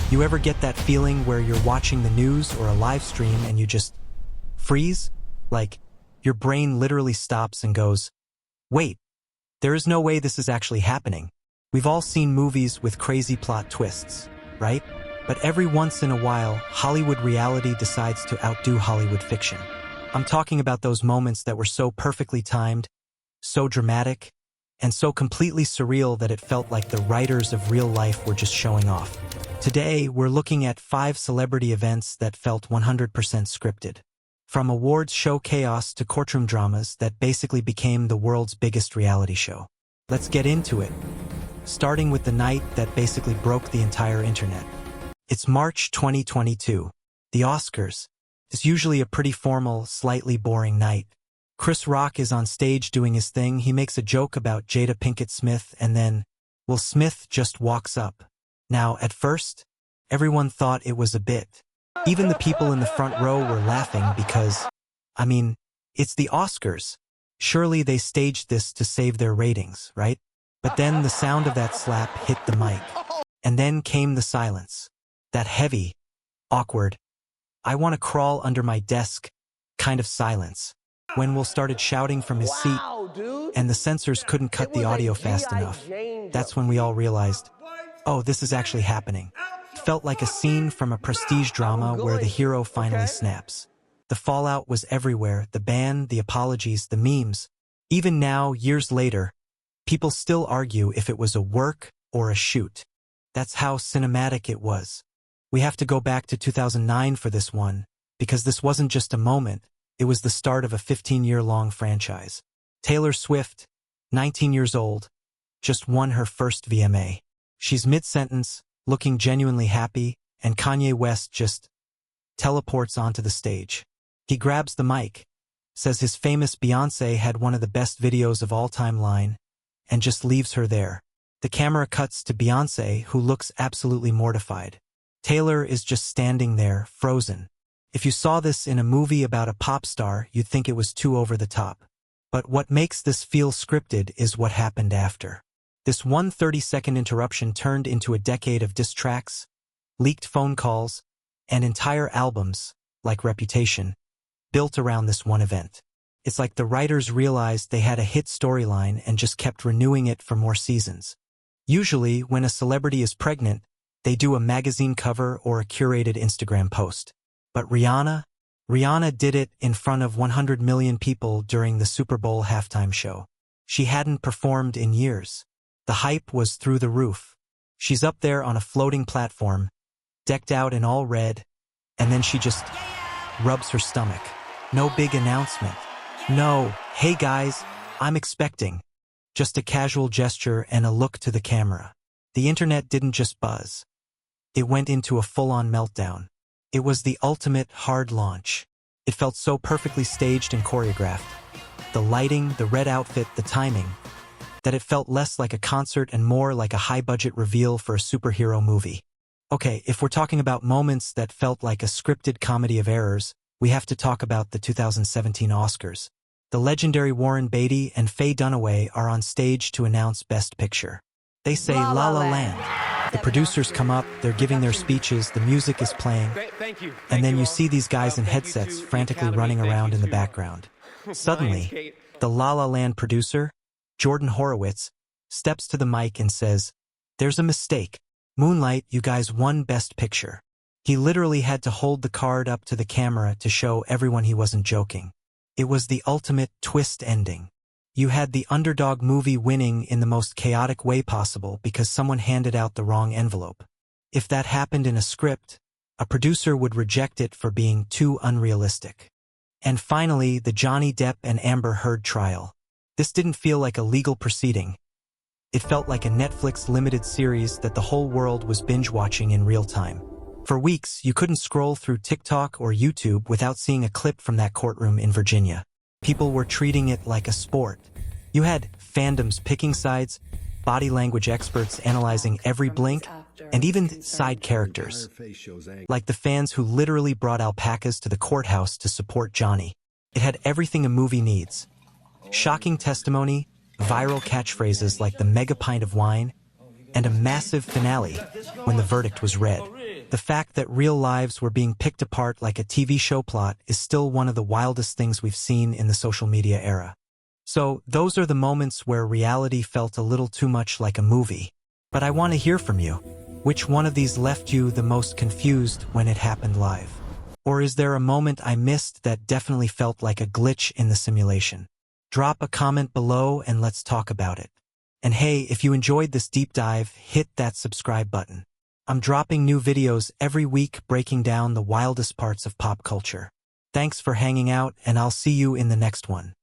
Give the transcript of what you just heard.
You ever get that feeling where you're watching the news or a live stream and you just freeze? Like, your brain literally stops and goes, wait, there is no way this is actually happening. We've all seen movies with crazy plot twists, right? But every once in a while, Hollywood reality decides to outdo Hollywood fiction. I'm talking about those moments that were so perfectly timed, so dramatic, and so completely surreal that it felt like the writers of real life were just showing off. Today, we're looking at 5 celebrity events that felt 100% scripted. From awards show chaos to courtroom dramas that basically became the world's biggest reality show. Let's get into it, starting with the night that basically broke the entire internet. It's March 2022. The Oscars. It's usually a pretty formal, slightly boring night. Chris Rock is on stage doing his thing. He makes a joke about Jada Pinkett Smith and then, Will Smith just walks up. Now, at first, everyone thought it was a bit. Even the people in the front row were laughing because, it's the Oscars. Surely they staged this to save their ratings, right? But then the sound of that slap hit the mic. And then came the silence. That heavy, awkward, I want to crawl under my desk kind of silence. When Will started shouting from his seat and the censors couldn't cut the audio fast enough. That's when we all realized, oh, this is actually happening. It felt like a scene from a prestige drama where the hero finally snaps. The fallout was everywhere, the ban, the apologies, the memes. Even now, years later, people still argue if it was a work or a shoot. That's how cinematic it was. We have to go back to 2009 for this one, because this wasn't just a moment, it was the start of a 15-year-long franchise. Taylor Swift, 19 years old, just won her first VMA. She's mid-sentence, looking genuinely happy, and Kanye West just teleports onto the stage. He grabs the mic, says his famous Beyoncé had one of the best videos of all time line, and just leaves her there. The camera cuts to Beyoncé, who looks absolutely mortified. Taylor is just standing there, frozen. If you saw this in a movie about a pop star, you'd think it was too over the top. But what makes this feel scripted is what happened after. This 1 30-second interruption turned into a decade of diss tracks, leaked phone calls, and entire albums, like Reputation, built around this one event. It's like the writers realized they had a hit storyline and just kept renewing it for more seasons. Usually, when a celebrity is pregnant, they do a magazine cover or a curated Instagram post. But Rihanna did it in front of 100 million people during the Super Bowl halftime show. She hadn't performed in years. The hype was through the roof. She's up there on a floating platform, decked out in all red, and then she just rubs her stomach. No big announcement. No, hey guys, I'm expecting. Just a casual gesture and a look to the camera. The internet didn't just buzz. It went into a full-on meltdown. It was the ultimate hard launch. It felt so perfectly staged and choreographed. The lighting, the red outfit, the timing, that it felt less like a concert and more like a high-budget reveal for a superhero movie. Okay, if we're talking about moments that felt like a scripted comedy of errors, we have to talk about the 2017 Oscars. The legendary Warren Beatty and Faye Dunaway are on stage to announce Best Picture. They say La La Land. The producers come up, they're giving their speeches, the music is playing, and then you see these guys in headsets frantically running around in the background. Suddenly, the La La Land producer, Jordan Horowitz, steps to the mic and says, "There's a mistake. Moonlight, you guys won Best Picture." He literally had to hold the card up to the camera to show everyone he wasn't joking. It was the ultimate twist ending. You had the underdog movie winning in the most chaotic way possible because someone handed out the wrong envelope. If that happened in a script, a producer would reject it for being too unrealistic. And finally, the Johnny Depp and Amber Heard trial. This didn't feel like a legal proceeding. It felt like a Netflix limited series that the whole world was binge-watching in real time. For weeks, you couldn't scroll through TikTok or YouTube without seeing a clip from that courtroom in Virginia. People were treating it like a sport. You had fandoms picking sides, body language experts analyzing every blink, and even side characters, like the fans who literally brought alpacas to the courthouse to support Johnny. It had everything a movie needs. Shocking testimony, viral catchphrases like the mega pint of wine, and a massive finale when the verdict was read. The fact that real lives were being picked apart like a TV show plot is still one of the wildest things we've seen in the social media era. So, those are the moments where reality felt a little too much like a movie. But I want to hear from you. Which one of these left you the most confused when it happened live? Or is there a moment I missed that definitely felt like a glitch in the simulation? Drop a comment below and let's talk about it. And hey, if you enjoyed this deep dive, hit that subscribe button. I'm dropping new videos every week breaking down the wildest parts of pop culture. Thanks for hanging out, and I'll see you in the next one.